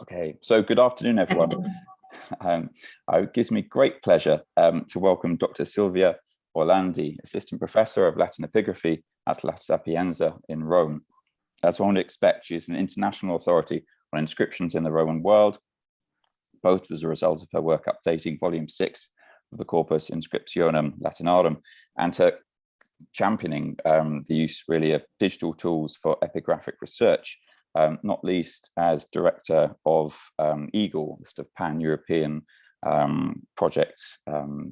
Okay, so good afternoon, everyone. It gives me great pleasure to welcome Dr. Silvia Orlandi, Assistant Professor of Latin Epigraphy at La Sapienza in Rome. As one would expect, she is an international authority on inscriptions in the Roman world, both as a result of her work updating Volume 6 of the Corpus Inscriptionum Latinarum and her championing the use really of digital tools for epigraphic research, not least as director of EAGLE, the sort of pan-European project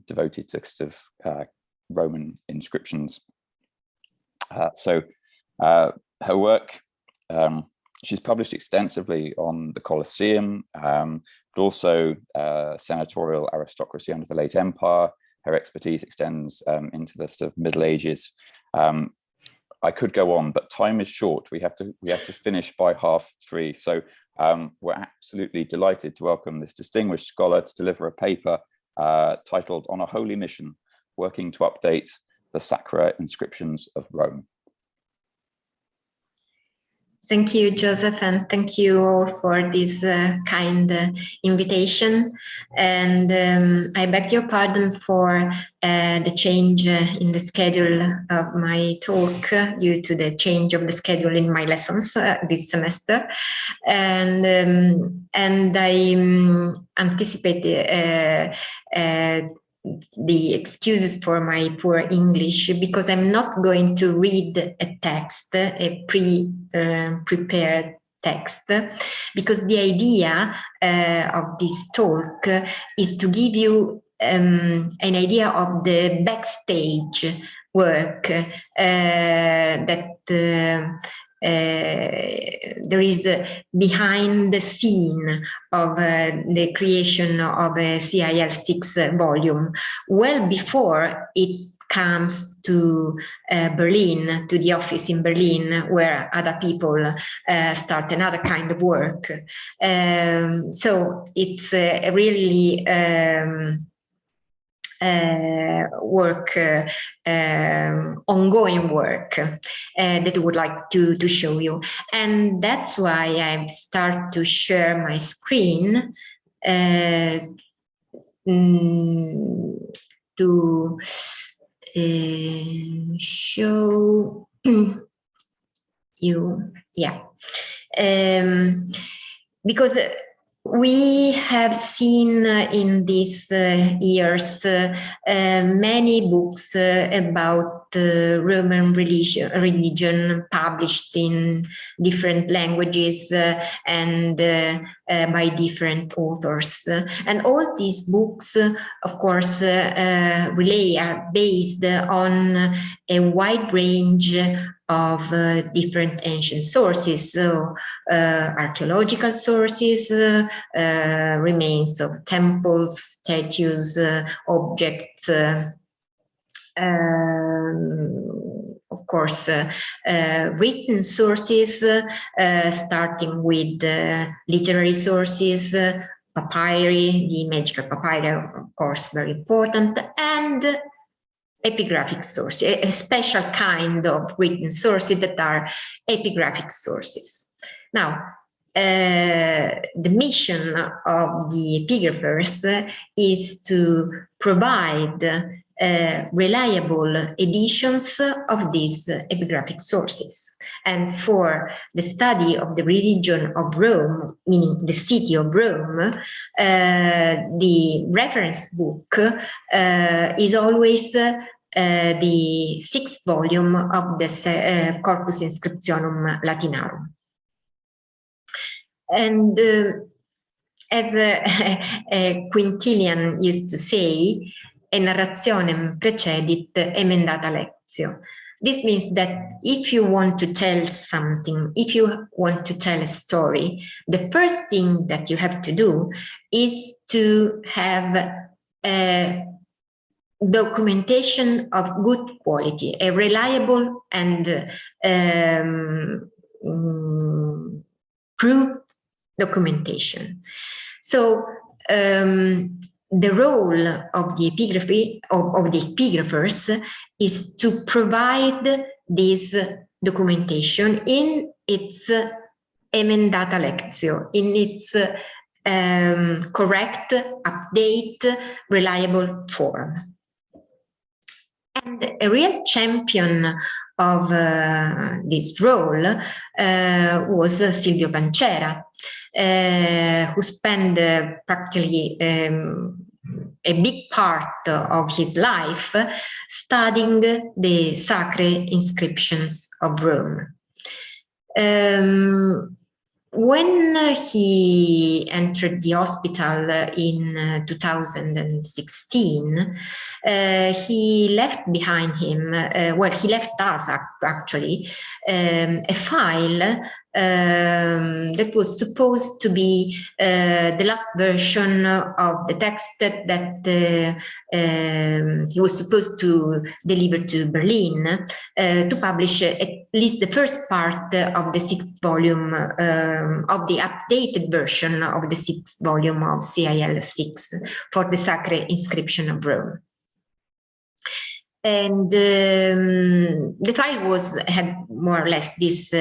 devoted to sort of Roman inscriptions. Her work, she's published extensively on the Colosseum, but also senatorial aristocracy under the late Empire. Her expertise extends into the sort of Middle Ages. I could go on, but time is short. We have to finish by 3:30. So we're absolutely delighted to welcome this distinguished scholar to deliver a paper titled "On a Holy Mission: Working to Update the Sacrae Inscriptions of Rome." Thank you, Joseph, and thank you all for this kind invitation. And I beg your pardon for the change in the schedule of my talk due to the change of the schedule in my lessons this semester. And I anticipate the excuses for my poor English, because I'm not going to read a text, a prepared text, because the idea of this talk is to give you an idea of the backstage work that there is behind the scene of the creation of a CIL 6 volume, well before it comes to Berlin, to the office in Berlin, where other people start another kind of work. So it's really ongoing work that I would like to show you. And that's why I start to share my screen to show you, because we have seen in these years many books about Roman religion published in different languages and by different authors. And all these books, of course, really are based on a wide range of different ancient sources, so archaeological sources, remains of temples, statues, objects, of course, written sources, starting with literary sources, papyri, the magical papyri, of course, very important, and epigraphic sources, a special kind of written sources that are epigraphic sources. Now, the mission of the epigraphers is to provide reliable editions of these epigraphic sources. And for the study of the religion of Rome, meaning the city of Rome, the reference book is always the 6th volume of the Corpus Inscriptionum Latinarum. And as Quintilian used to say, e narrationem precedit emendata lectio. This means that if you want to tell something, if you want to tell a story, the first thing that you have to do is to have a documentation of good quality, a reliable and proved documentation. So the role of the epigraphy of the epigraphers is to provide this documentation in its emendata lectio, in its correct, update, reliable form. And a real champion of this role was Silvio Pancera, who spent practically a big part of his life studying the sacrae inscriptions of Rome. When he entered the hospital in 2016, he left behind him, well, he left us actually, a file that was supposed to be the last version of the text that he was supposed to deliver to Berlin to publish at least the first part of the 6th volume of the updated version of the 6th volume of CIL 6 for the sacred inscription of Rome. And the file had more or less this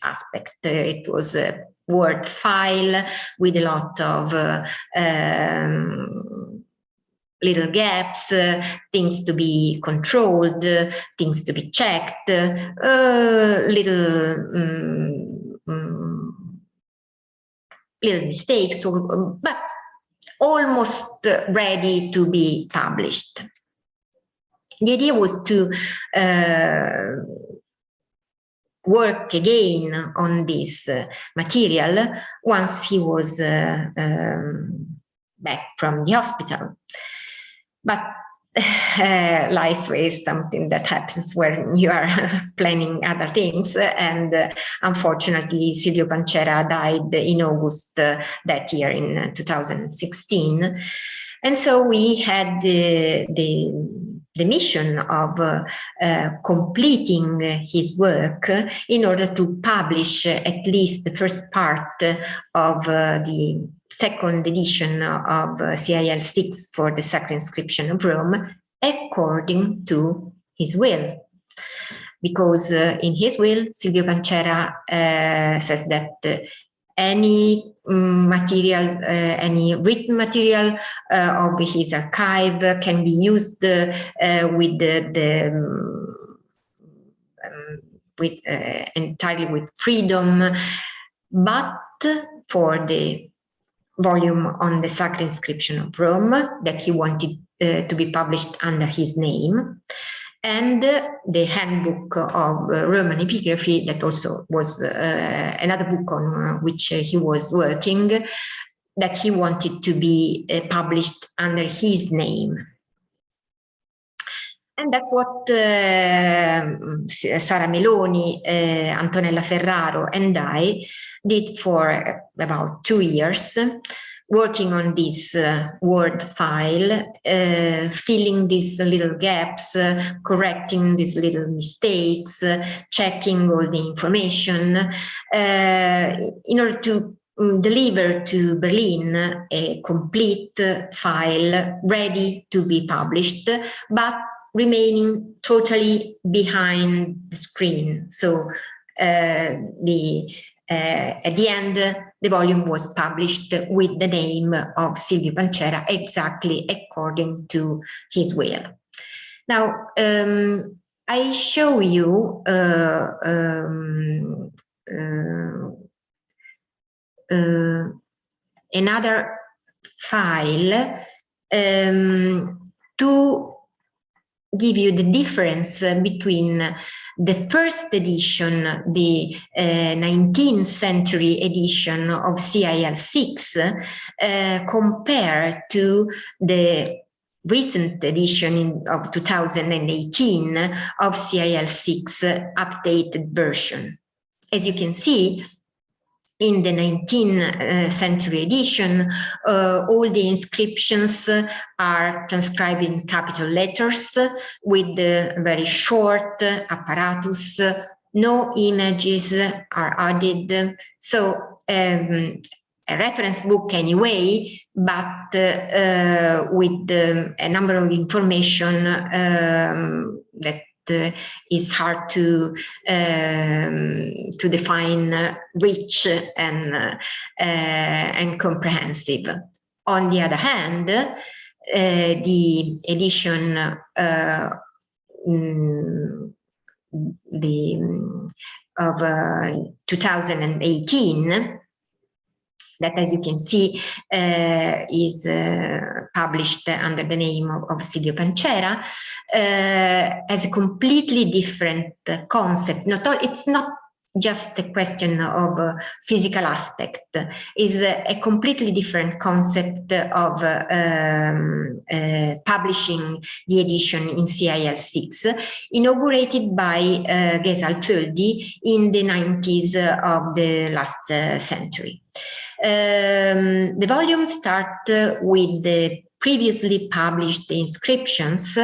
aspect. It was a Word file with a lot of little gaps, things to be controlled, things to be checked, little mistakes, but almost ready to be published. The idea was to work again on this material once he was back from the hospital. But life is something that happens when you are planning other things, and unfortunately Silvio Pancera died in August that year in 2016, and so we had the mission of completing his work in order to publish at least the first part of the second edition of CIL 6 for the Sacred Inscription of Rome according to his will. Because in his will, Silvio Pancera says that any material, any written material of his archive can be used with entirely with freedom, but for the volume on the Sacred Inscription of Rome that he wanted to be published under his name, and the handbook of Roman epigraphy that also was another book on which he was working, that he wanted to be published under his name. And that's what Sara Meloni, Antonella Ferraro and I did for about 2 years, working on this Word file, filling these little gaps, correcting these little mistakes, checking all the information, in order to deliver to Berlin a complete file ready to be published, but remaining totally behind the screen. So at the end, the volume was published with the name of Silvio Pancera exactly according to his will. Now, I show you another file to give you the difference between the first edition, the 19th century edition of CIL 6, compared to the recent edition of 2018 of CIL 6 updated version. As you can see, in the 19th century edition, all the inscriptions are transcribed in capital letters with very short apparatus. No images are added. So a reference book anyway, but with a number of information that is hard to define rich and comprehensive. On the other hand, the edition of 2018, that, as you can see, is published under the name of Silvio Pancera, has a completely different concept. It's not just a question of physical aspect, is a completely different concept of publishing the edition in CIL6, inaugurated by Gesal Földi in the 90s of the last century. The volume starts with the previously published inscriptions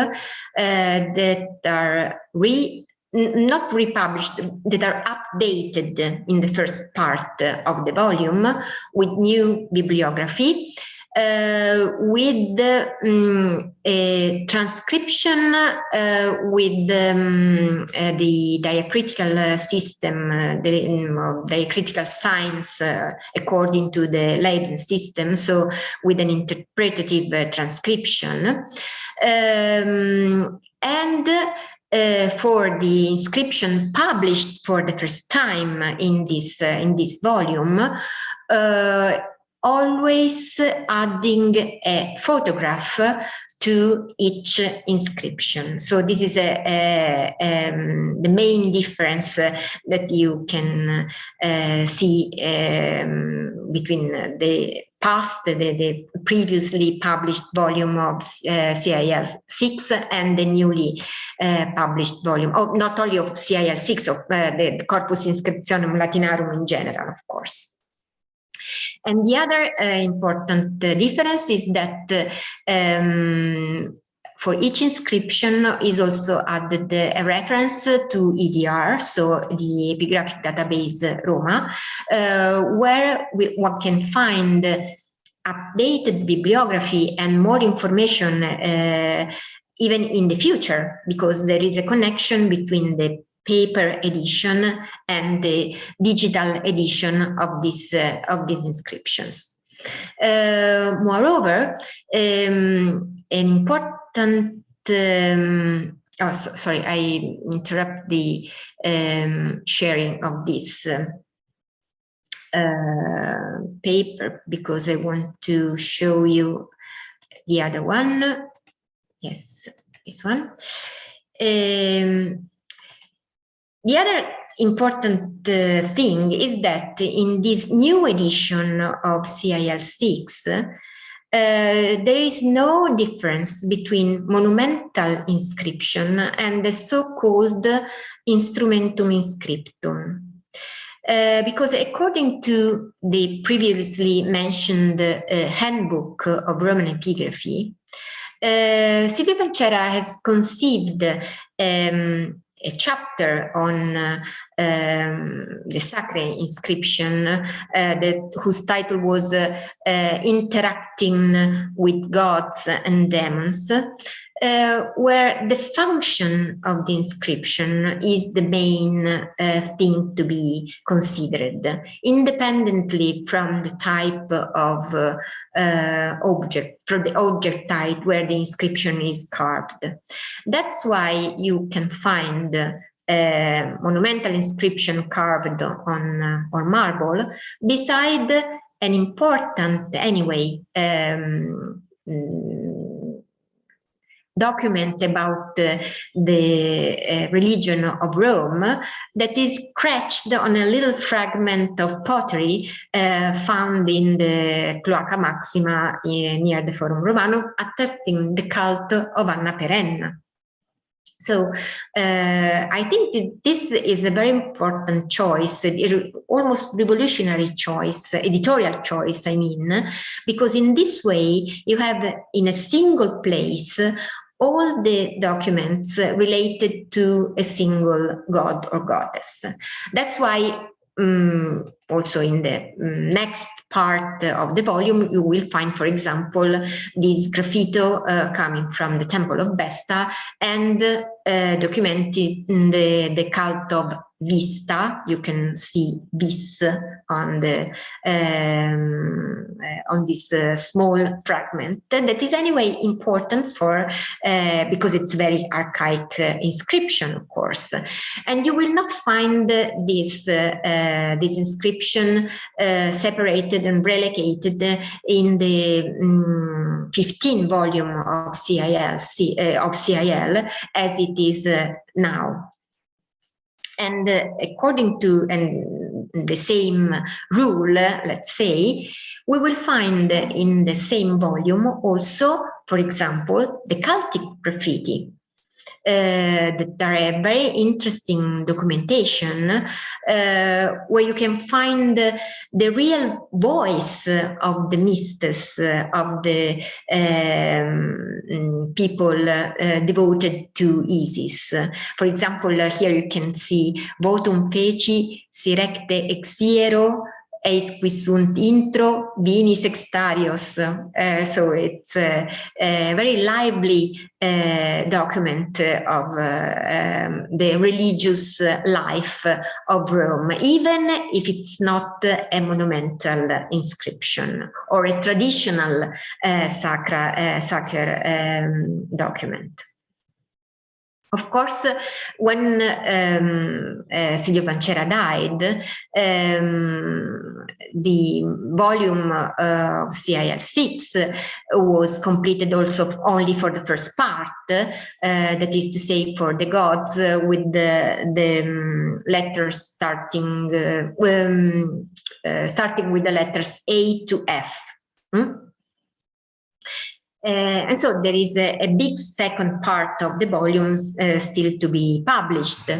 that are not republished, that are updated in the first part of the volume with new bibliography, with a transcription with the diacritical system, the diacritical signs according to the Leiden system, so with an interpretative transcription. And for the inscription published for the first time in this volume, always adding a photograph to each inscription. So this is the main difference that you can see between the past, the previously published volume of CIL6 and the newly published volume, not only of CIL6, of the Corpus Inscriptionum Latinarum in general, of course. And the other important difference is that for each inscription is also added a reference to EDR, so the Epigraphic Database Roma, where one can find updated bibliography and more information even in the future, because there is a connection between the paper edition and the digital edition of these inscriptions. Moreover, an important sorry, I interrupt the sharing of this paper because I want to show you the other one. Yes, this one. The other important thing is that in this new edition of CIL6, there is no difference between monumental inscription and the so-called instrumentum inscriptum. Because according to the previously mentioned handbook of Roman epigraphy, Silvia Pancera has conceived a chapter on the sacrae inscription whose title was Interacting with Gods and Demons, where the function of the inscription is the main thing to be considered, independently from the type of object, from the object type where the inscription is carved. That's why you can find monumental inscription carved on marble, beside an important, anyway, document about the religion of Rome that is scratched on a little fragment of pottery found in the Cloaca Maxima near the Forum Romanum, attesting the cult of Anna Perenna. So I think that this is a very important choice, almost revolutionary choice, editorial choice, I mean, because in this way you have in a single place all the documents related to a single god or goddess. That's why also in the next part of the volume, you will find, for example, this graffito coming from the Temple of Vesta and documented in the cult of Vista. You can see this on the on this small fragment that is anyway important for because it's very archaic inscription, of course, and you will not find this this inscription separated and relegated in the 15 volume of CIL as it is now. And according to the same rule, let's say, we will find in the same volume also, for example, the cultic graffiti. That are a very interesting documentation where you can find the real voice of the mystics, of the people devoted to Isis. For example, here you can see votum feci si recte exiero eis qui sunt intro vini sextarios. So it's a very lively document of the religious life of Rome, even if it's not a monumental inscription or a traditional sacred document. Of course, when Silvio Pancera died, the volume of CIL6 was completed also only for the first part, that is to say for the gods, with the letters starting with the letters A to F. And so there is a big second part of the volumes still to be published.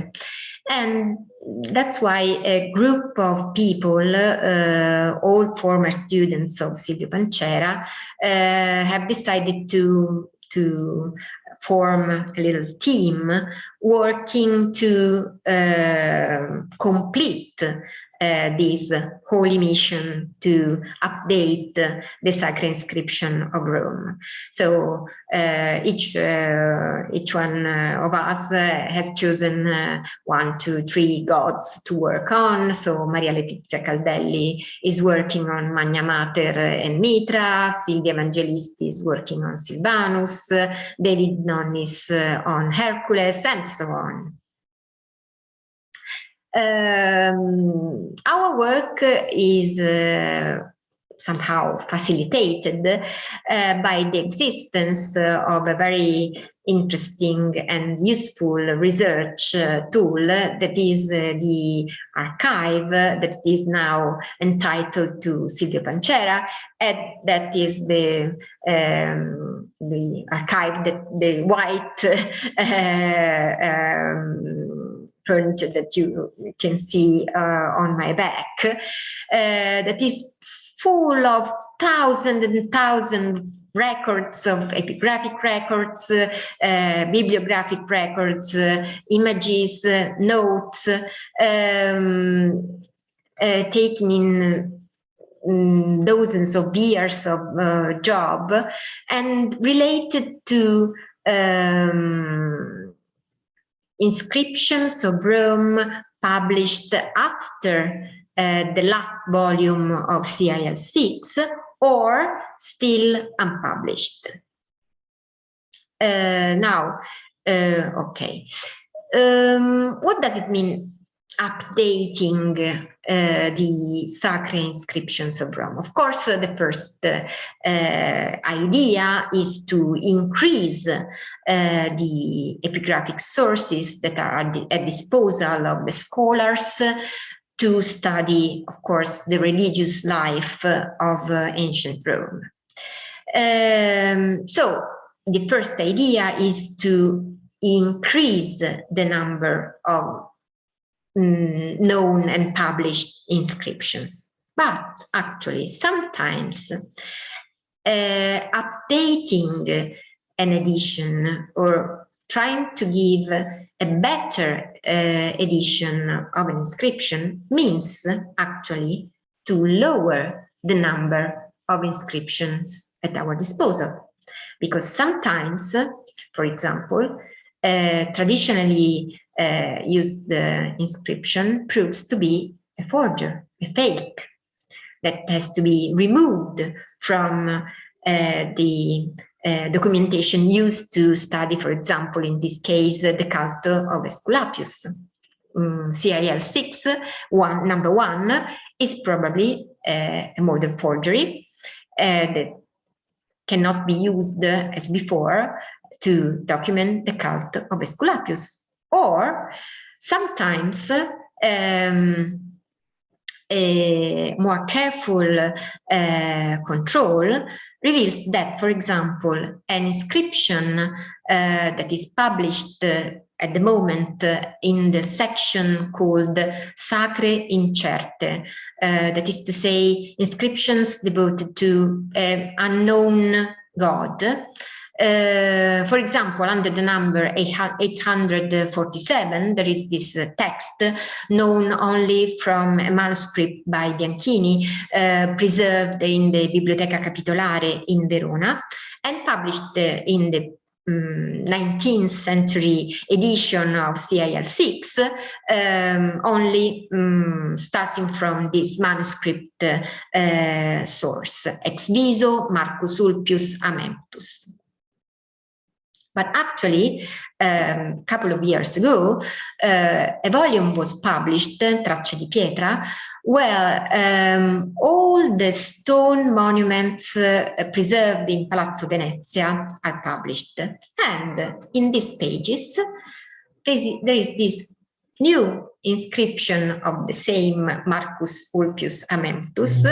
And that's why a group of people, all former students of Silvio Pancera, have decided to form a little team working to complete this holy mission to update the sacred inscription of Rome. So each one of us has chosen 1, 2, 3 gods to work on. So Maria Letizia Caldelli is working on Magna Mater and Mitra, Silvia Evangelisti is working on Silvanus, David Nonnis on Hercules, and so on. Our work is somehow facilitated by the existence of a very interesting and useful research tool that is the archive that is now entitled to Silvio Pancera, and that is the archive, that the white furniture that you can see on my back, that is full of thousands and thousands records of epigraphic records, bibliographic records, images, notes, taken in dozens of years of job, and related to inscriptions of Rome published after the last volume of CIL6 or still unpublished. Okay. What does it mean updating the sacred inscriptions of Rome? Of course, the first idea is to increase the epigraphic sources that are at disposal of the scholars to study, of course, the religious life of ancient Rome. So the first idea is to increase the number of known and published inscriptions. But actually, sometimes updating an edition or trying to give a better edition of an inscription means actually to lower the number of inscriptions at our disposal. Because sometimes, for example, traditionally used inscription proves to be a forger, a fake, that has to be removed from the documentation used to study, for example, in this case, the cult of Aesculapius. CIL 6, number 1, is probably a modern forgery that cannot be used as before to document the cult of Aesculapius. Or sometimes a more careful control reveals that, for example, an inscription that is published at the moment in the section called Sacrae incerte, that is to say, inscriptions devoted to unknown God. For example, under the number 847, there is this text known only from a manuscript by Bianchini, preserved in the Biblioteca Capitolare in Verona, and published in the 19th century edition of CIL 6, only starting from this manuscript source, ex viso Marcus Ulpius Amemptus. But actually, a couple of years ago, a volume was published, Tracce di Pietra, where all the stone monuments preserved in Palazzo Venezia are published. And in these pages, there is this new inscription of the same Marcus Ulpius Amemptus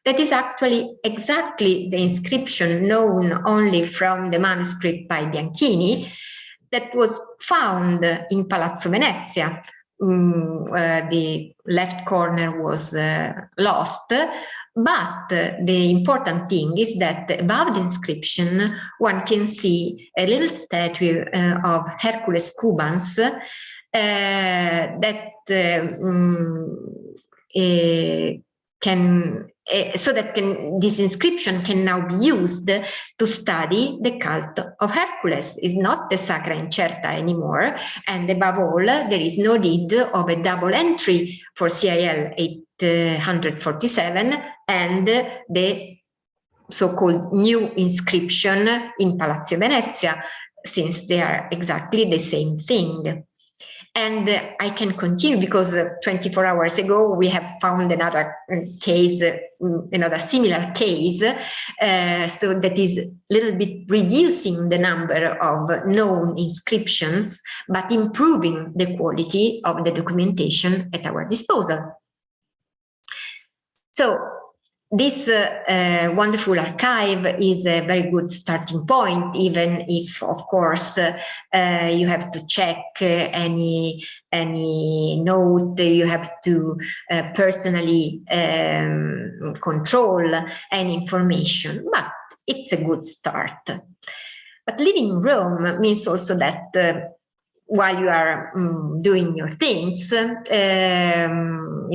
that is actually exactly the inscription known only from the manuscript by Bianchini that was found in Palazzo Venezia. The left corner was lost, but the important thing is that above the inscription one can see a little statue of Hercules Cubans that this inscription can now be used to study the cult of Hercules. It's not the Sacra Incerta anymore, and above all, there is no need of a double entry for CIL 847 and the so-called new inscription in Palazzo Venezia, since they are exactly the same thing. And I can continue because 24 hours ago we have found another case, another similar case, so that is a little bit reducing the number of known inscriptions, but improving the quality of the documentation at our disposal. So this wonderful archive is a very good starting point, even if, of course, you have to check any note, you have to personally control any information, but it's a good start. But living in Rome means also that while you are doing your things in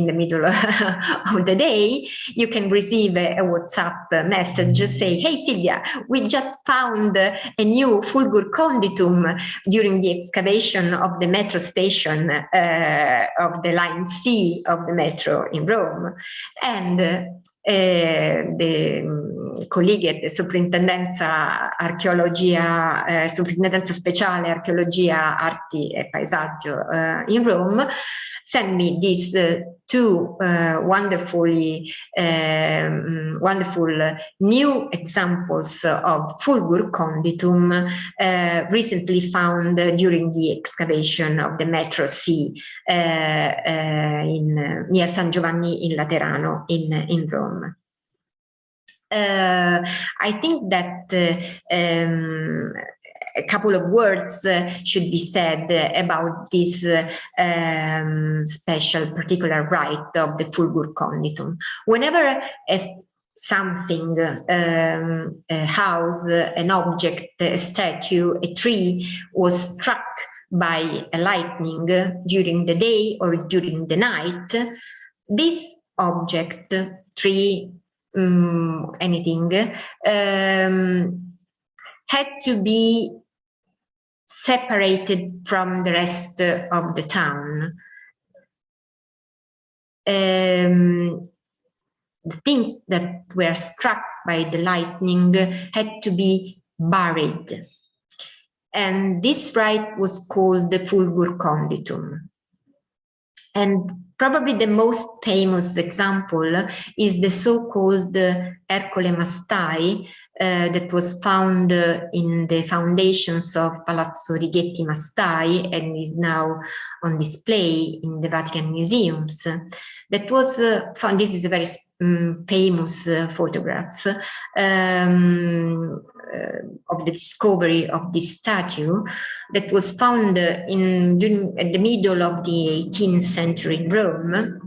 the middle of the day, you can receive a WhatsApp message, say, hey Silvia, we just found a new fulgur conditum during the excavation of the metro station of the line C of the metro in Rome. And the colleghi at the Soprintendenza Speciale Archeologia, Arti e Paesaggio in Rome sent me these two wonderful new examples of fulgur conditum recently found during the excavation of the metro C near San Giovanni in Laterano in Rome. I think that a couple of words should be said about this special particular rite of the fulgur conditum. Whenever something, a house, an object, a statue, a tree was struck by a lightning during the day or during the night, this object, tree, anything, had to be separated from the rest of the town. The things that were struck by the lightning had to be buried. And this rite was called the fulgur conditum. And probably the most famous example is the so-called Ercole Mastai that was found in the foundations of Palazzo Righetti Mastai and is now on display in the Vatican museums. That was found, this is a very famous photograph of the discovery of this statue that was found at the middle of the 18th century in Rome,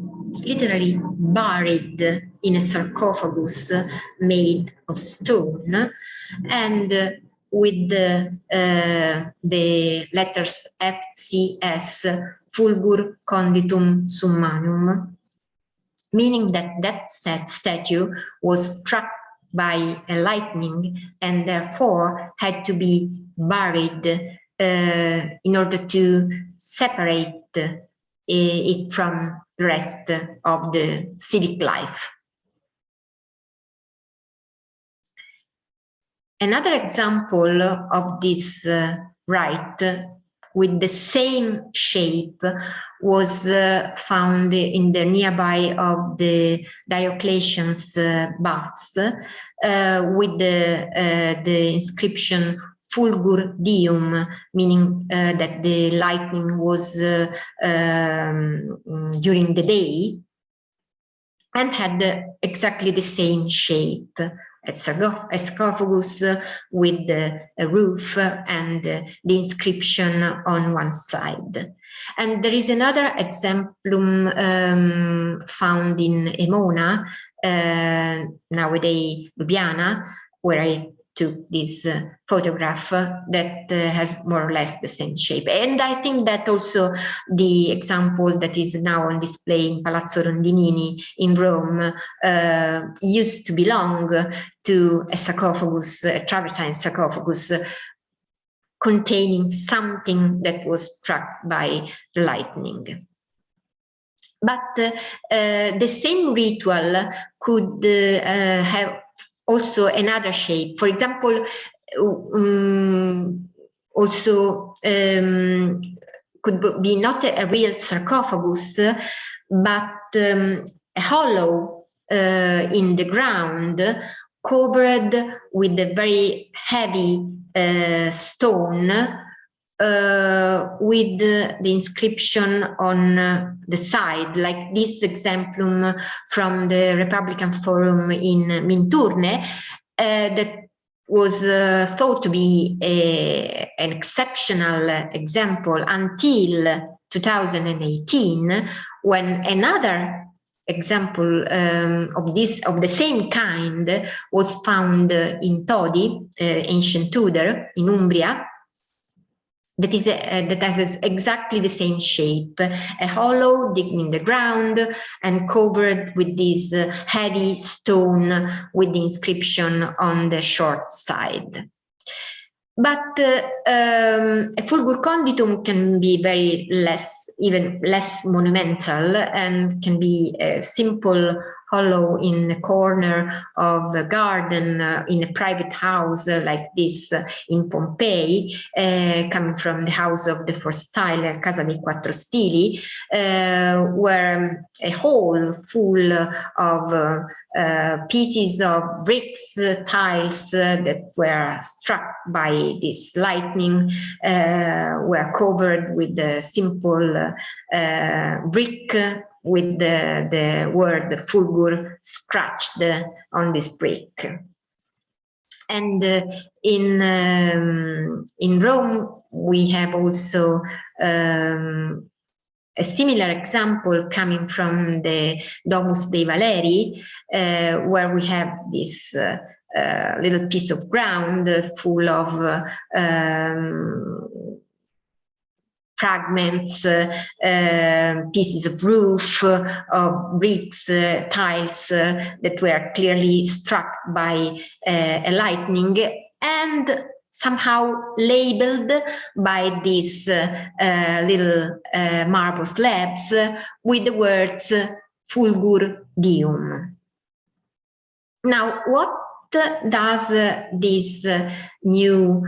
literally buried in a sarcophagus made of stone, and with the letters FCS, Fulgur Conditum Summanum, meaning that that statue was struck by a lightning and therefore had to be buried in order to separate it from the rest of the civic life. Another example of this rite with the same shape was found in the nearby of the Diocletian's baths with the inscription Fulgur Dium, meaning that the lightning was during the day, and had exactly the same shape. A sarcophagus with a roof and the inscription on one side. And there is another exemplum found in Emona, nowadays Ljubljana, where I took this photograph that has more or less the same shape. And I think that also the example that is now on display in Palazzo Rondinini in Rome used to belong to a sarcophagus, a travertine sarcophagus, containing something that was struck by the lightning. But the same ritual could have also another shape. For example, also could be not a real sarcophagus, but a hollow in the ground covered with a very heavy stone with the inscription on the side, like this exemplum from the Republican Forum in Minturne, that was thought to be an exceptional example until 2018, when another example of the same kind was found in Todi, ancient Tudor in Umbria. That has exactly the same shape, a hollow digged in the ground and covered with this heavy stone with the inscription on the short side. But a fulgur conditum can be even less monumental, and can be a simple hollow in the corner of a garden in a private house like this in Pompeii, coming from the house of the four style, Casa dei Quattro Stili, where a hole full of pieces of bricks, tiles that were struck by this lightning were covered with a simple brick with the word fulgur scratched on this brick. And in Rome, we have also a similar example coming from the Domus dei Valeri, where we have this little piece of ground full of fragments, pieces of roof, of bricks, tiles that were clearly struck by a lightning and somehow labeled by these little marble slabs with the words Fulgur Deum. Now, what does this new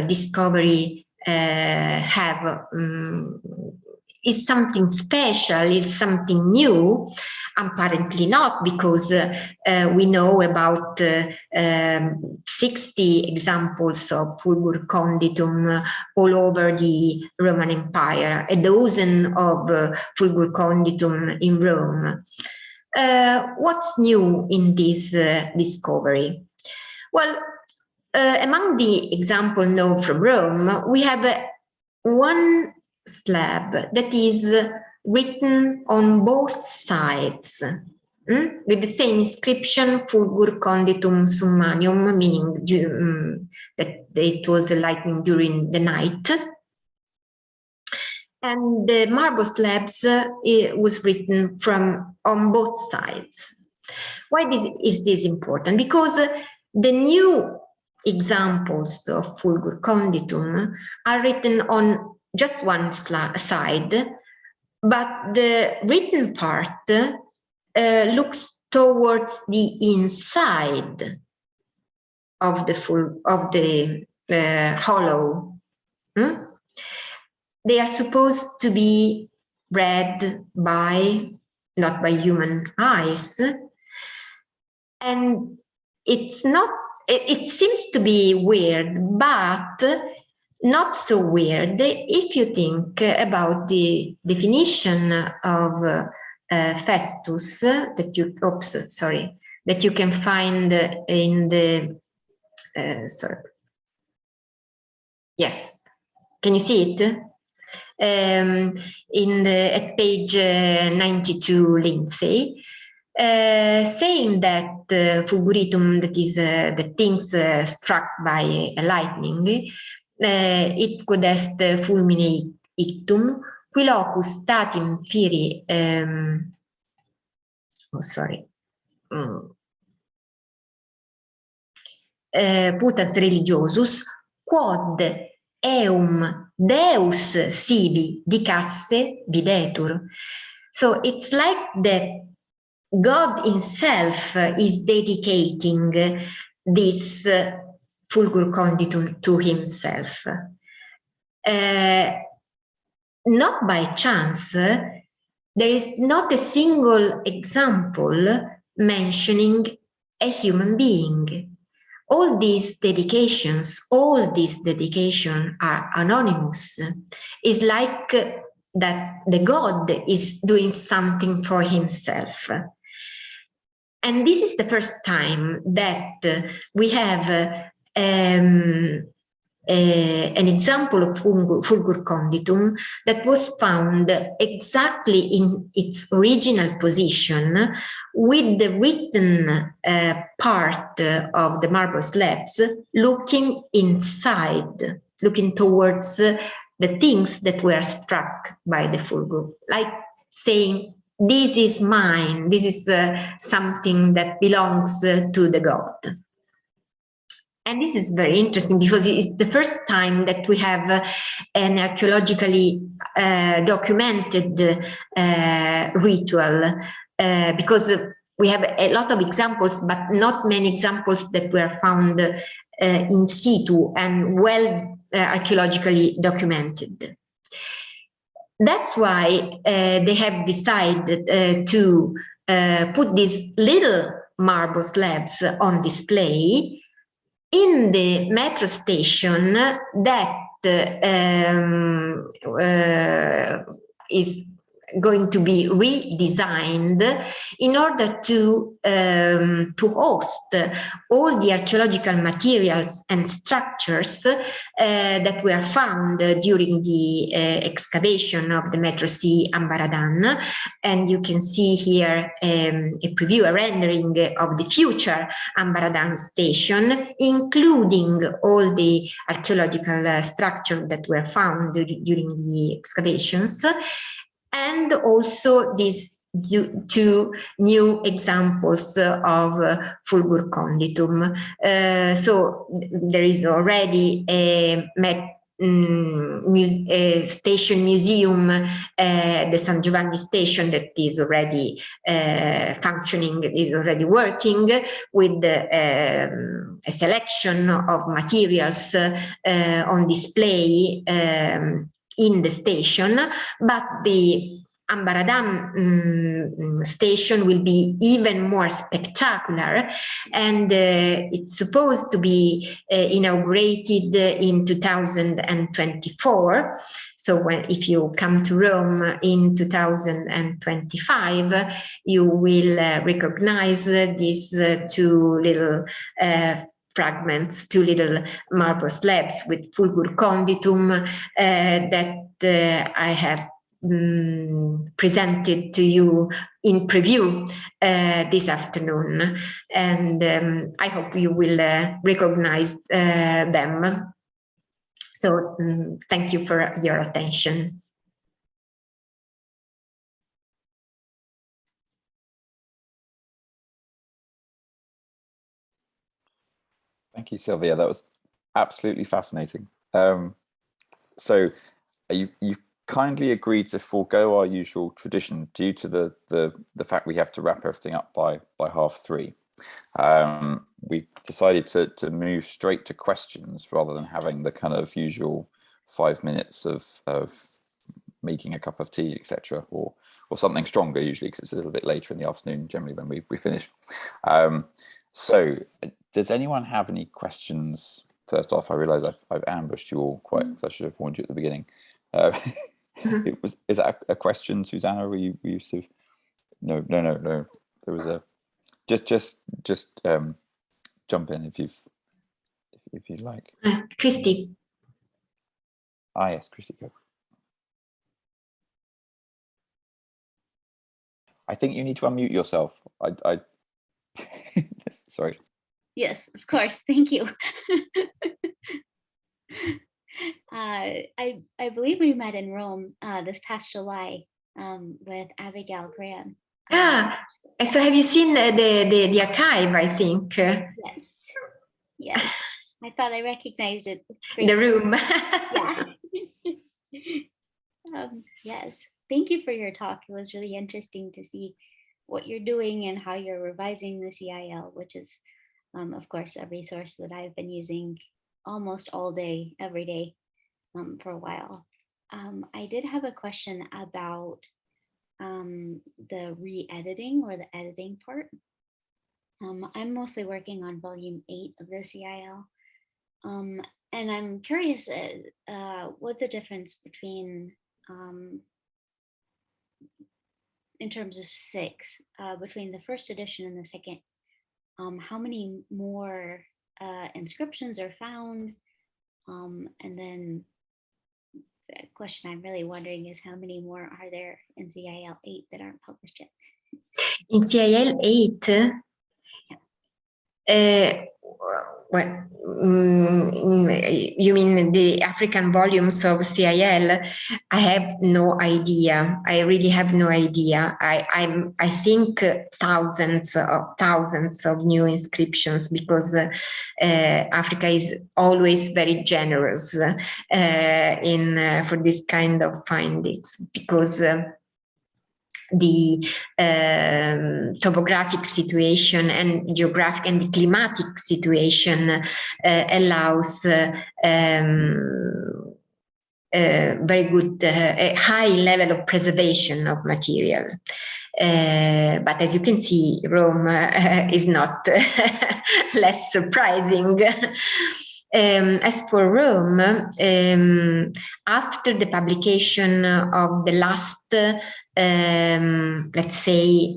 discovery have? Is something special? Is something new? Apparently not, because we know about 60 examples of fulgur conditum all over the Roman Empire, a dozen of fulgur conditum in Rome. What's new in this discovery? Well, among the examples known from Rome, we have one slab that is written on both sides, with the same inscription, Fulgur conditum summanium, meaning that it was lightning during the night. And the marble slabs it was written on both sides. Why is this important? Because the new examples of Fulgur conditum are written on just one side, but the written part looks towards the inside of the hollow. They are supposed to be read not by human eyes, and it's not. It seems to be weird, but not so weird if you think about the definition of Festus that you can find in the yes, can you see it? At page 92, Lindsay, saying that fulguritum, that is the things struck by a lightning, it could est fulmine ictum, qui locus statim firi, putas religiosus, quod eum Deus sibi dicasse videtur. So it's like that God himself is dedicating this fulgur conditum to himself. Not by chance, there is not a single example mentioning a human being. All these dedications are anonymous. It's like that the God is doing something for himself. And this is the first time that we have an example of fulgur conditum that was found exactly in its original position, with the written part of the marble slabs looking inside, looking towards the things that were struck by the fulgur, like saying, this is mine, this is something that belongs to the God. And this is very interesting because it's the first time that we have an archaeologically documented ritual, because we have a lot of examples, but not many examples that were found in situ and well archaeologically documented. That's why they have decided to put these little marble slabs on display in the metro station that is going to be redesigned in order to host all the archaeological materials and structures that were found during the excavation of the Metro C Ambaradan. And you can see here a preview, a rendering of the future Ambaradan station, including all the archaeological structures that were found during the excavations, and also these two new examples of fulgur conditum. So there is already a station museum, the San Giovanni station, that is already functioning, is already working with a selection of materials on display in the station, but the Ambaradan station will be even more spectacular, and it's supposed to be inaugurated in 2024. So if you come to Rome in 2025, you will recognize these two little fragments, two little marble slabs with fulgur conditum that I have presented to you in preview this afternoon, and I hope you will recognize them. So thank you for your attention. Thank you, Silvia. That was absolutely fascinating. So you kindly agreed to forego our usual tradition due to the fact we have to wrap everything up by 3:30. We decided to move straight to questions rather than having the kind of usual 5 minutes of making a cup of tea, etc., or something stronger, usually, because it's a little bit later in the afternoon generally when we finish. So does anyone have any questions? First off, I realize I've ambushed you all quite, I should have warned you at the beginning. Is that a question, Susanna? Were you sort of, no. There was a just jump in if you'd like. Christy. Ah, yes, Christy, go. I think you need to unmute yourself. I sorry. Yes, of course. Thank you. I believe we met in Rome this past July with Abigail Graham. So have you seen the archive, I think? Yes. I thought I recognized it. The room. Yeah. Yes. Thank you for your talk. It was really interesting to see what you're doing and how you're revising the CIL, which is, of course, a resource that I've been using almost all day, every day, for a while. I did have a question about the re-editing or the editing part. I'm mostly working on volume 8 of the CIL. And I'm curious what the difference between, in terms of 6, between the first edition and the second, how many more inscriptions are found? And then the question I'm really wondering is how many more are there in CIL 8 that aren't published yet? In CIL 8, well, you mean the African volumes of CIL? I have no idea. I really have no idea. I think thousands of new inscriptions, because Africa is always very generous for this kind of findings, because the topographic situation and geographic and the climatic situation allows very good, a high level of preservation of material. But as you can see, Rome is not less surprising. As for Rome, after the publication of the last let's say,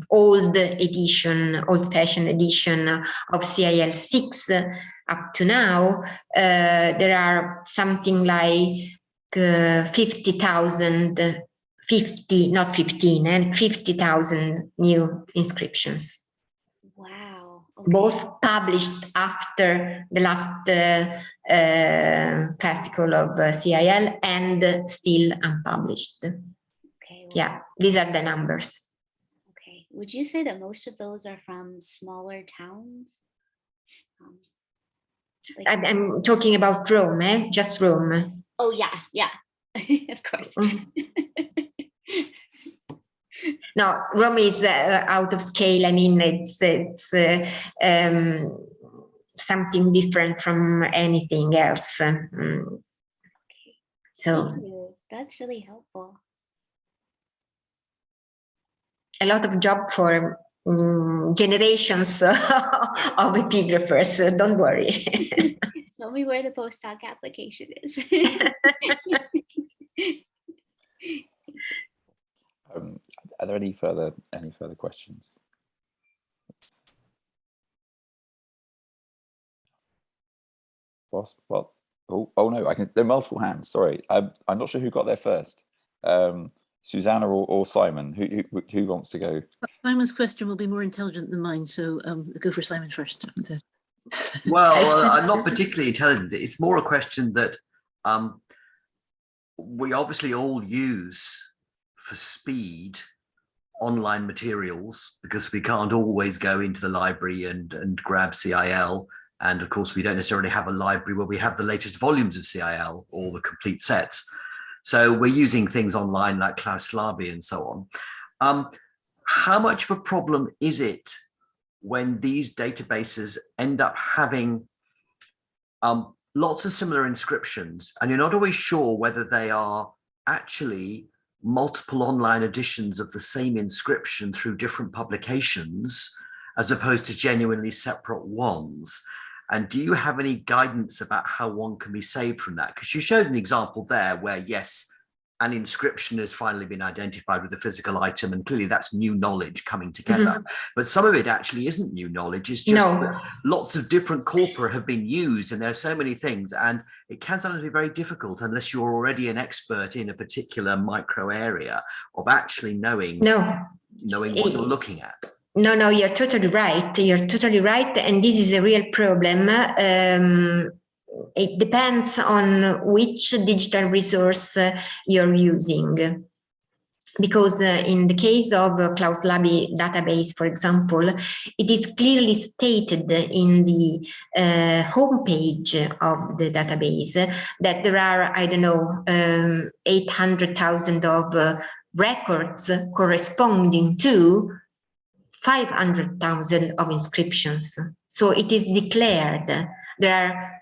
old-fashioned edition of CIL6 up to now, there are something like 50,000, 50, not 15, and 50,000 new inscriptions. Wow. Okay. Both published after the last fascicle of CIL and still unpublished. Okay. Wow. Yeah, these are the numbers. Okay. Would you say that most of those are from smaller towns? I'm talking about Rome, just Rome. Oh yeah, yeah, of course. No, Rome is out of scale. I mean, it's something different from anything else. So thank you. That's really helpful. A lot of job for generations of epigraphers. Don't worry. Show me where the postdoc application is. Are there any further questions? Well, oh no, there are multiple hands. Sorry, I'm not sure who got there first. Susanna or Simon, who wants to go? Simon's question will be more intelligent than mine, so go for Simon first. Well, I'm not particularly intelligent. It's more a question that we obviously all use for speed online materials, because we can't always go into the library and grab CIL. And of course, we don't necessarily have a library where we have the latest volumes of CIL or the complete sets. So we're using things online like Klaus Slaby and so on. How much of a problem is it when these databases end up having lots of similar inscriptions, and you're not always sure whether they are actually multiple online editions of the same inscription through different publications, as opposed to genuinely separate ones? And do you have any guidance about how one can be saved from that? Because you showed an example there where, yes, an inscription has finally been identified with a physical item, and clearly that's new knowledge coming together. But some of it actually isn't new knowledge. It's just that lots of different corpora have been used, and there are so many things, and it can sometimes be very difficult unless you're already an expert in a particular micro area of actually knowing what you're looking at. No, you're totally right. You're totally right. And this is a real problem. It depends on which digital resource you're using. Because in the case of Klaus Slaby database, for example, it is clearly stated in the homepage of the database that there are, 800,000 of records corresponding to 500,000 of inscriptions. So it is declared there are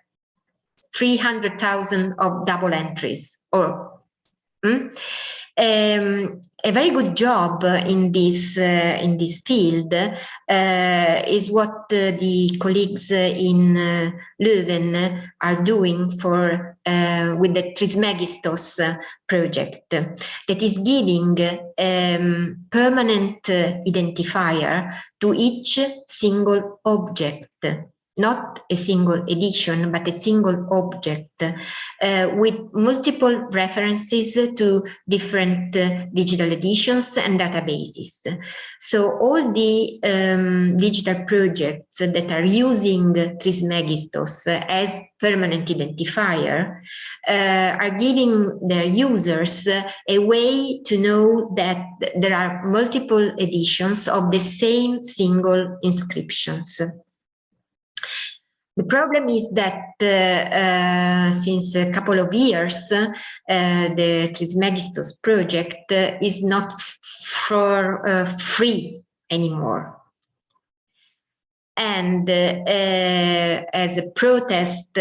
300,000 of double entries. A very good job in this field is what the colleagues in Leuven are doing for with the Trismegistos project, that is giving permanent identifier to each single object. Not a single edition, but a single object with multiple references to different digital editions and databases. So all the digital projects that are using Trismegistos as permanent identifier are giving their users a way to know that there are multiple editions of the same single inscriptions. The problem is that since a couple of years, the Trismegistos project is not free anymore. And as a protest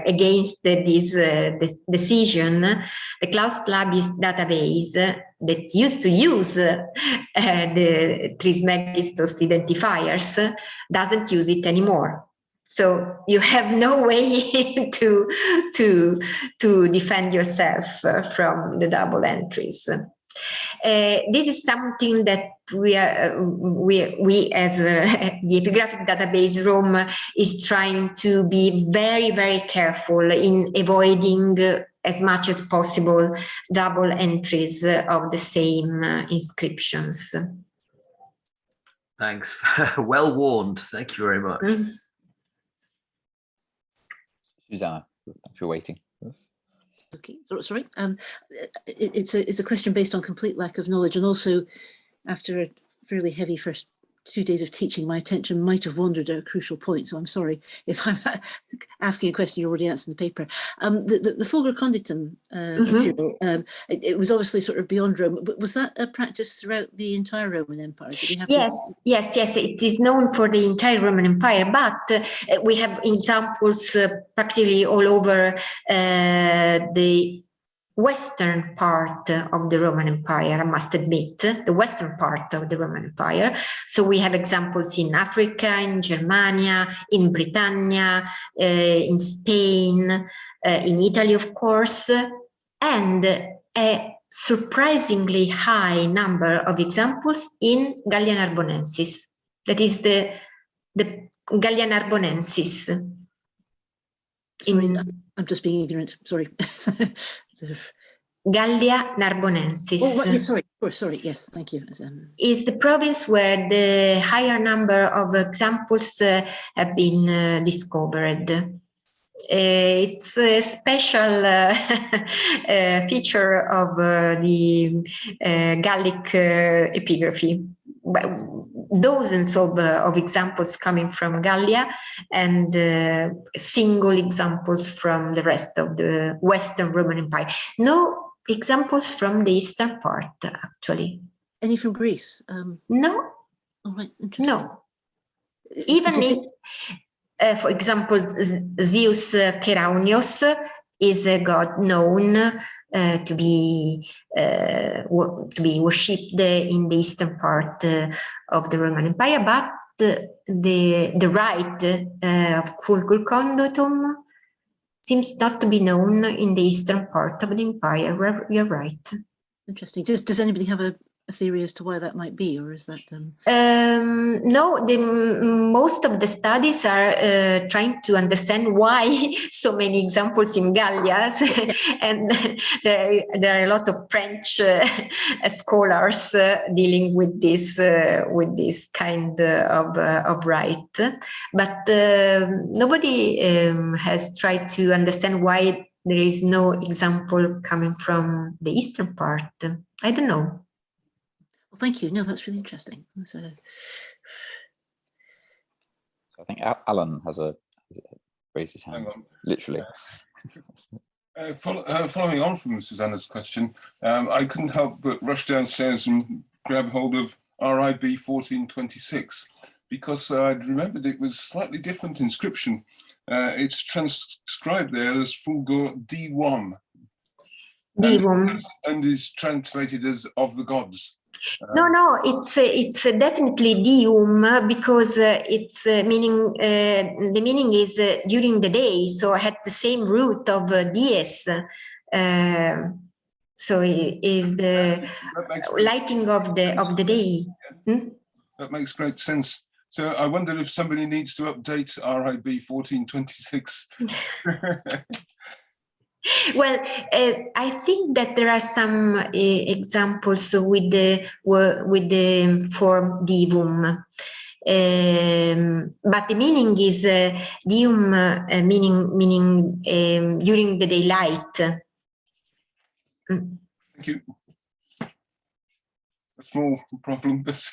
against this decision, the Klaus Slaby database that used to use the Trismegistos identifiers doesn't use it anymore. So you have no way to defend yourself from the double entries. This is something that we as the epigraphic database Rome is trying to be very, very careful in avoiding as much as possible double entries of the same inscriptions. Thanks. Well warned. Thank you very much. Susanna, if you're waiting. Okay, sorry. It's a question based on complete lack of knowledge, and also after a fairly heavy first 2 days of teaching, my attention might have wandered at a crucial point. So I'm sorry if I'm asking a question you already answered in the paper. The Fulgur conditum material, it was obviously sort of beyond Rome, but was that a practice throughout the entire Roman Empire? Did we have yes. It is known for the entire Roman Empire, but we have examples practically all over the western part of the Roman Empire, I must admit, the western part of the Roman Empire. So we have examples in Africa, in Germania, in Britannia, in Spain, in Italy, of course, and a surprisingly high number of examples in Gallia Narbonensis. That is the Gallia Narbonensis. Sorry, I'm just being ignorant, sorry. Gallia Narbonensis. Oh, right, yeah, sorry, yes, thank you. Is the province where the higher number of examples have been discovered. It's a special feature of the Gallic epigraphy. Dozens of examples coming from Gallia and single examples from the rest of the Western Roman Empire. No examples from the eastern part, actually. Any from Greece? No. Oh, right, interesting. No. Even if, for example, Zeus Keraunios is a god known to be worshipped in the eastern part of the Roman Empire, but the rite of Fulgur conditum seems not to be known in the eastern part of the empire. You're right. Interesting. Does anybody have a theory as to why that might be, or is that? No, most of the studies are trying to understand why so many examples in Gallia, and there are a lot of French scholars dealing with this kind of rite, but nobody has tried to understand why there is no example coming from the eastern part. I don't know. Well, thank you. No, that's really interesting. I think Alan has raised his hand. Literally. Following on from Susanna's question, I couldn't help but rush downstairs and grab hold of RIB 1426 because I'd remembered it was slightly different inscription. It's transcribed there as Fulgur D1. D1. And is translated as of the gods. No, it's definitely dium because it's meaning the meaning is during the day, so I had the same root of dies. So it is the lighting of the day. That makes great sense. So I wonder if somebody needs to update RIB 1426. Well, I think that there are some examples with the form divum, but the meaning is dium, meaning during the daylight. Thank you. A small problem, but.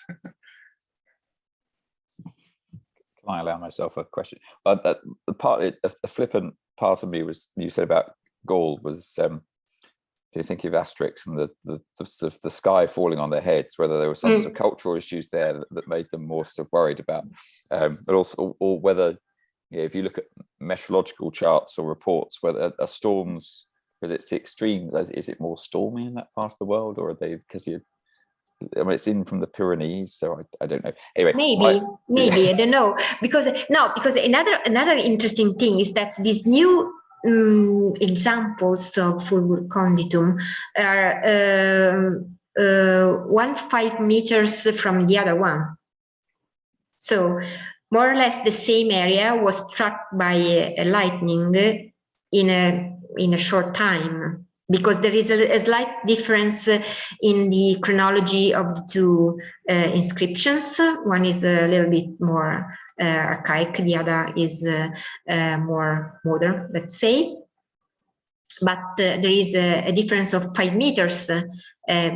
Can I allow myself a question? The flippant part of me was you said about Gaul was you think of Asterix and the sky falling on their heads, whether there were some sort of cultural issues there that made them more sort of worried about, but also or whether if you look at meteorological charts or reports, whether storms, because it's the extreme, is it more stormy in that part of the world, or are they because you I mean, it's in from the Pyrenees, so I don't know. Anyway, maybe I don't know, because another interesting thing is that these new examples of fulgur conditum are 1.5 meters from the other one. So more or less the same area was struck by a lightning in a short time, because there is a slight difference in the chronology of the two inscriptions. One is a little bit more archaic, the other is more modern, let's say. But there is a difference of 5 meters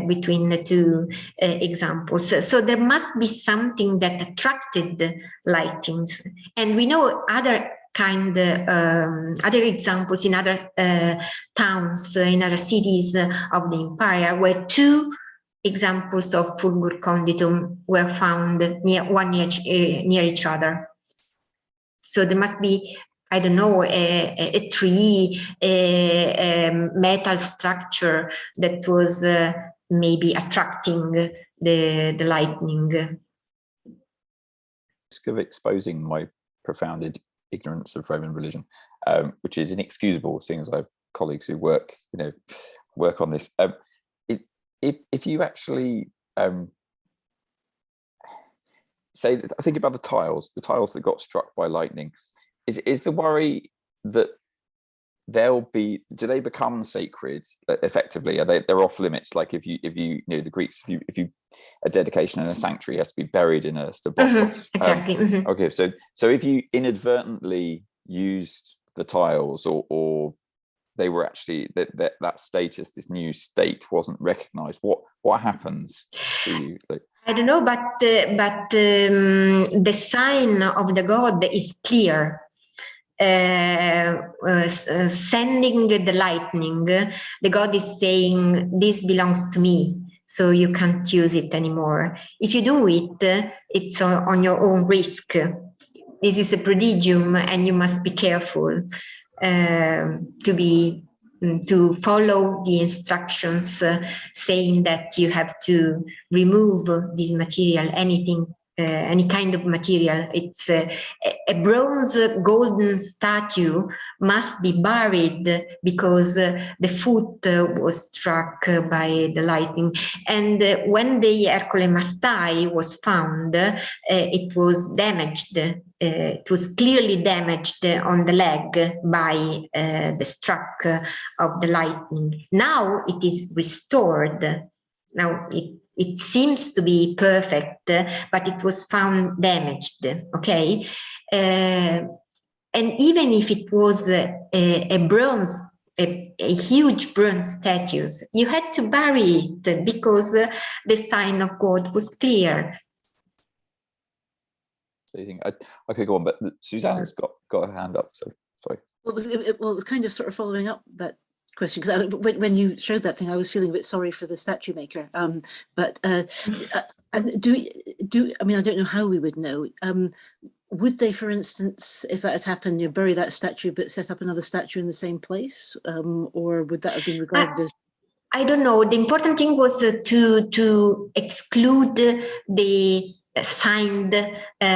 between the two examples. So there must be something that attracted lightnings. And we know other examples in other towns, in other cities of the empire, where two examples of fulgur conditum were found near each other. So there must be, I don't know, a tree, a metal structure that was maybe attracting the lightning. Risk of exposing my profound ignorance of Roman religion, which is inexcusable, seeing as I have colleagues who work on this. If you actually say, I think about the tiles that got struck by lightning, is the worry that do they become sacred effectively? They're off limits? Like if you know the Greeks, if you a dedication in a sanctuary has to be buried in a staboscos. Exactly. Okay, so if you inadvertently used the tiles, or they were actually that status, this new state wasn't recognized, what happens to you? Like, I don't know, but the sign of the god is clear. Sending the lightning, the god is saying, this belongs to me, so you can't use it anymore. If you do it, it's on your own risk. This is a prodigium, and you must be careful to follow the instructions saying that you have to remove this material, any kind of material. It's a bronze golden statue must be buried because the foot was struck by the lightning. And when the Ercole Mastai was found, it was damaged. It was clearly damaged on the leg by the struck of the lightning. Now it is restored. Now it seems to be perfect, but it was found damaged, okay? And even if it was a bronze, a huge bronze statue, you had to bury it because the sign of God was clear. so you think, okay, go on, but Susanna's got her hand up, so sorry. Well, it was kind of sort of following up that question, because when you showed that thing, I was feeling a bit sorry for the statue maker. But I mean, I don't know how we would know. Would they, for instance, if that had happened, you bury that statue but set up another statue in the same place, or would that have been regarded as? I don't know. The important thing was to exclude the signed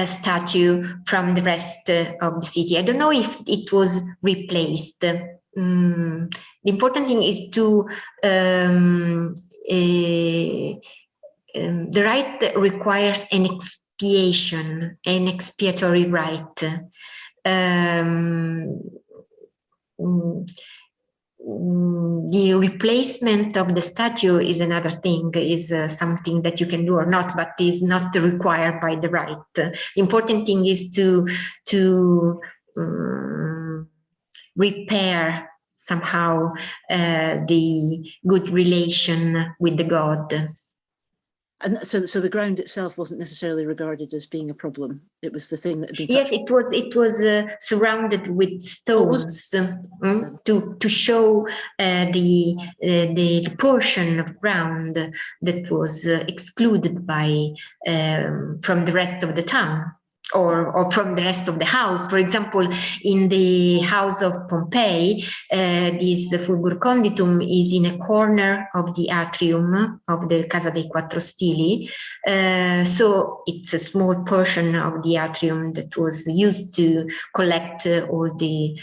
statue from the rest of the city. I don't know if it was replaced. The important thing is to the rite requires an expiation, an expiatory rite. The replacement of the statue is another thing, is something that you can do or not, but is not required by the rite. The important thing is to repair somehow the good relation with the god. And so the ground itself wasn't necessarily regarded as being a problem. It was the thing that had been touched. Yes, it was surrounded with stones to show the portion of ground that was excluded by from the rest of the town. or from the rest of the house. For example, in the house of Pompeii, this Fulgur Conditum is in a corner of the atrium of the Casa dei Quattro Stili. So it's a small portion of the atrium that was used to collect all the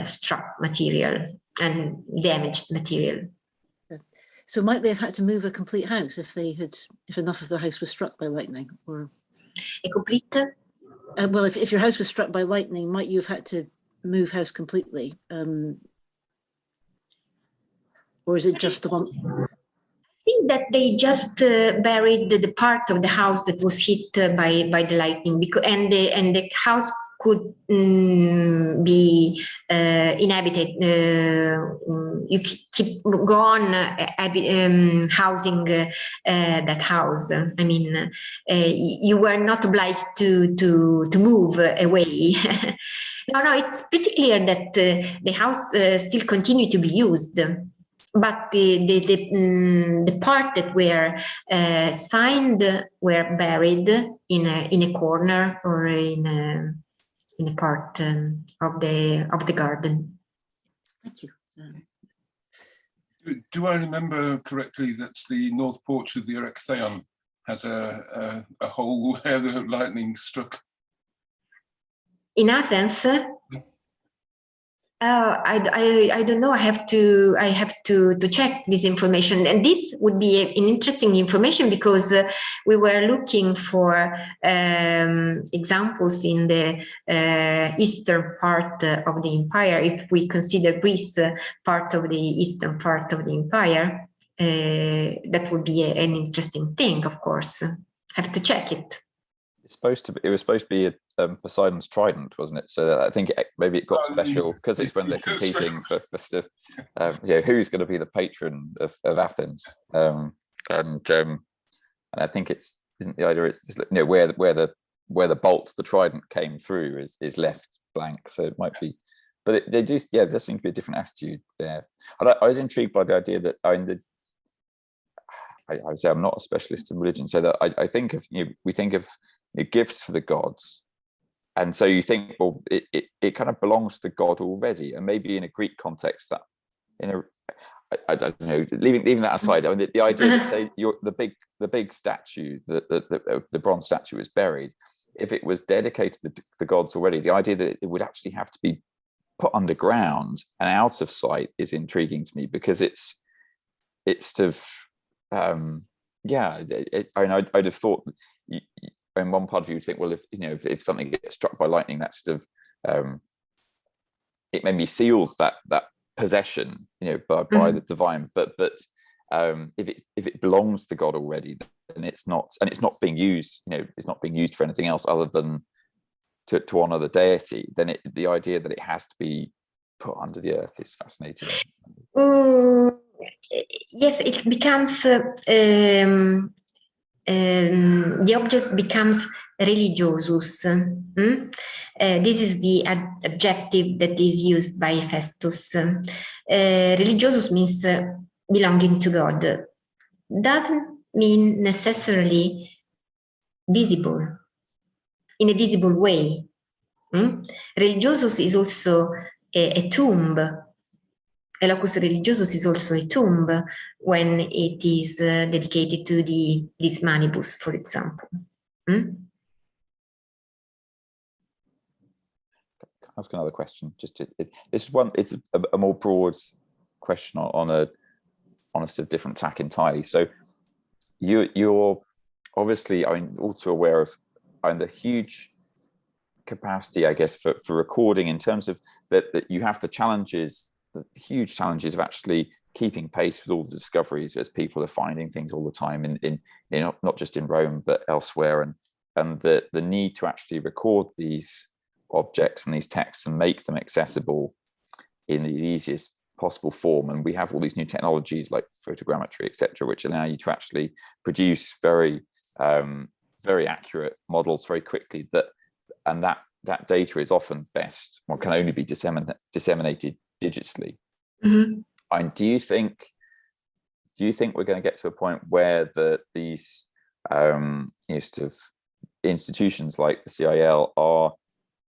struck material and damaged material. So might they have had to move a complete house if enough of their house was struck by lightning? Or A complete? Well, if your house was struck by lightning, might you have had to move house completely? Or is it just the one? I think that they just buried the part of the house that was hit by the lightning, and the house could be inhabited. You keep go on housing that house. I mean, you were not obliged to move away. No, it's pretty clear that the house still continued to be used. But the part that were signed were buried in a corner or in a part of the garden. Thank you. Do I remember correctly that the north porch of the Erechtheion has a hole where the lightning struck? In Athens? I don't know. I have to check this information, and this would be an interesting information because we were looking for examples in the eastern part of the empire. If we consider Greece part of the eastern part of the empire, that would be an interesting thing. Of course, have to check it. It was supposed to be Poseidon's trident, wasn't it? So I think maybe it got special because it's when they're competing for stuff. Who's going to be the patron of Athens? And I think isn't the idea? It's just where the bolt, the trident came through is left blank. So it might be, but there seems to be a different attitude there. I was intrigued by the idea that I would say I'm not a specialist in religion, so that I think of we think of gifts for the gods, and so you think, well, it kind of belongs to God already, and maybe in a Greek context that I don't know, leaving that aside, I mean the idea that say the big statue, the bronze statue is buried, if it was dedicated to the gods already, the idea that it would actually have to be put underground and out of sight is intriguing to me, because it's sort of I'd have thought in one part of you would think, well, if something gets struck by lightning, that's sort of it maybe seals that possession, by the divine. But if it belongs to God already, then it's not being used. It's not being used for anything else other than to honor the deity. Then the idea that it has to be put under the earth is fascinating. Yes, it becomes the object becomes religiosus. This is the adjective that is used by Festus. Religiosus means belonging to God. Doesn't mean necessarily visible, in a visible way. Religiosus is also a tomb. A locus religiosus is also a tomb when it is dedicated to this manibus, for example. Ask another question. It's a more broad question on a sort of different tack entirely. So you're obviously, all too aware of the huge capacity, I guess, for recording, in terms of that you have the huge challenges of actually keeping pace with all the discoveries as people are finding things all the time in not just in Rome but elsewhere, and the need to actually record these objects and these texts and make them accessible in the easiest possible form. And we have all these new technologies like photogrammetry, etc., which allow you to actually produce very accurate models very quickly, and that data is often can only be disseminated digitally. And do you think we're going to get to a point where these sort of institutions like the CIL are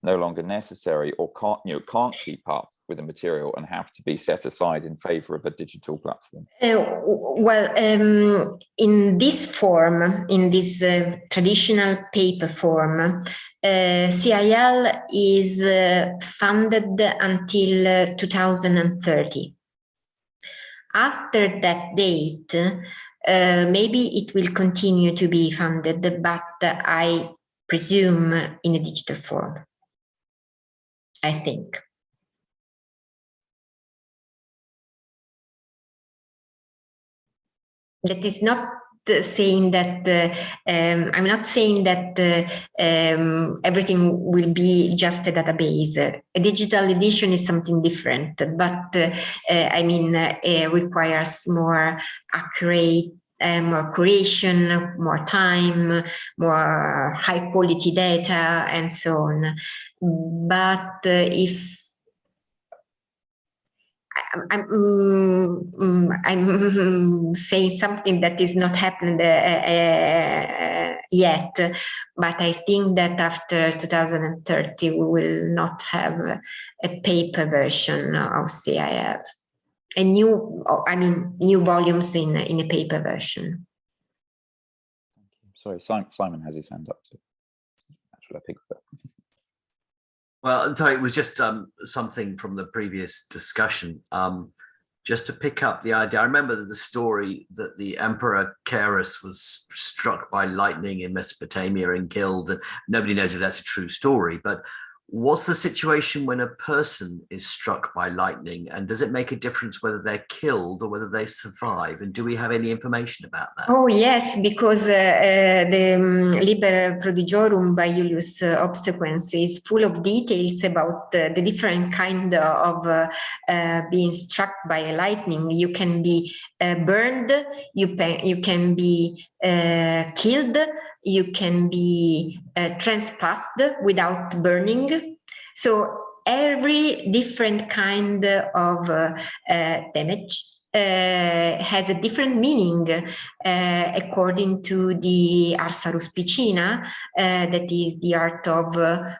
no longer necessary, or can't keep up with the material and have to be set aside in favor of a digital platform? In this form, in this traditional paper form, CIL is funded until 2030. After that date, maybe it will continue to be funded, but I presume in a digital form, I think. That is not saying that I'm not saying that everything will be just a database. A digital edition is something different, but I mean, it requires more accurate, more curation, more time, more high quality data, and so on. But if I'm saying something that is not happened yet, but I think that after 2030 we will not have a paper version of CIL, new volumes in a paper version. Sorry, Simon has his hand up. So actually, I picked that. Well, so it was just something from the previous discussion, just to pick up the idea. I remember the story that the Emperor Carus was struck by lightning in Mesopotamia and killed. And nobody knows if that's a true story, but what's the situation when a person is struck by lightning, and does it make a difference whether they're killed or whether they survive? And do we have any information about that? Oh yes, because the Liber Prodigiorum by Julius Obsequens is full of details about the different kind of being struck by lightning. You can be burned, you can be killed, you can be transpassed without burning. So every different kind of damage has a different meaning according to the Ars Aruspicina, that is the art of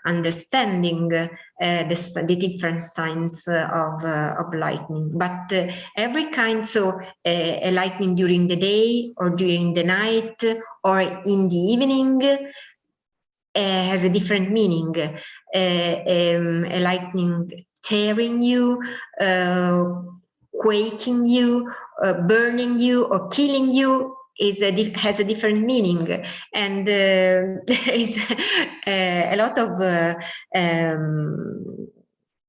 understanding the different signs of lightning. But every kind, so a lightning during the day or during the night or in the evening has a different meaning. A lightning tearing you, quaking you, burning you, or killing you has a different meaning, and there is a lot of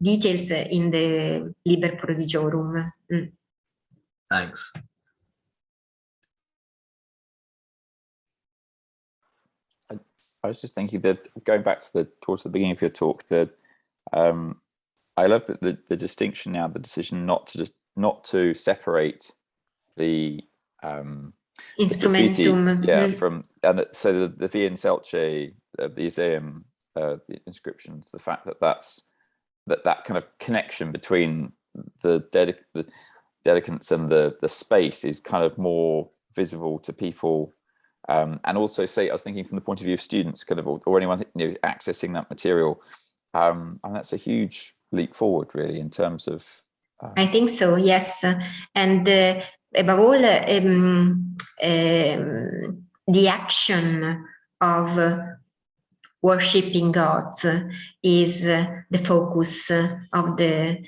details in the Liber Prodigiorum. Thanks. I was just thinking that, going back to towards the beginning of your talk, that I love that the distinction now, the decision not to separate the Instrumentum, graffiti, from, and so the Via in Selce, the Iseum, the inscriptions, the fact that kind of connection between the dedicants and the space is kind of more visible to people. And also, I was thinking from the point of view of students, kind of, or anyone accessing that material, and that's a huge leap forward, really, in terms of. I think so, yes, and above all, the action of worshipping gods is the focus of the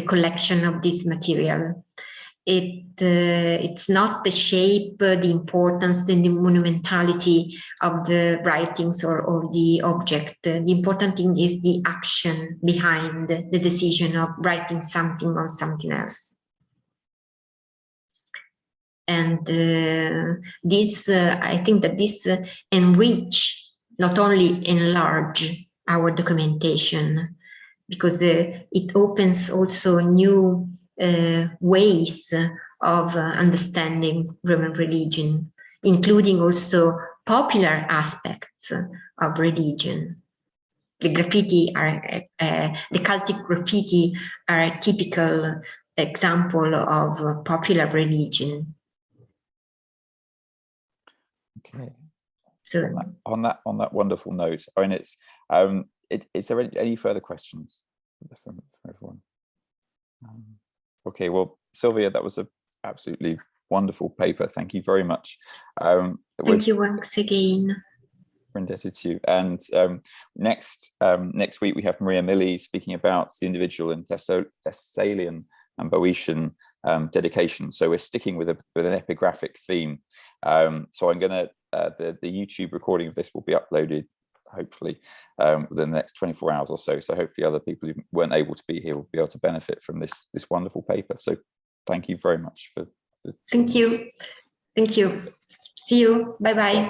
collection of this material. It's not the shape, the importance, the monumentality of the writings or the object. The important thing is the action behind the decision of writing something on something else. And this, I think that this enrich, not only enlarge our documentation, because it opens also new ways of understanding Roman religion, including also popular aspects of religion. The graffiti the cultic graffiti are a typical example of popular religion. Okay. soon. On that wonderful note, I mean, is there any further questions from everyone? Okay, well, Silvia, that was a absolutely wonderful paper. Thank you very much. Thank you once again. We're indebted to you. And next week we have Maria Milley speaking about the individual in Thessalian and Boeotian dedication. So we're sticking with an epigraphic theme. So I'm going to the YouTube recording of this will be uploaded hopefully within the next 24 hours or so. So hopefully other people who weren't able to be here will be able to benefit from this wonderful paper. So thank you very much for. Thank you. Thank you. See you. Bye bye.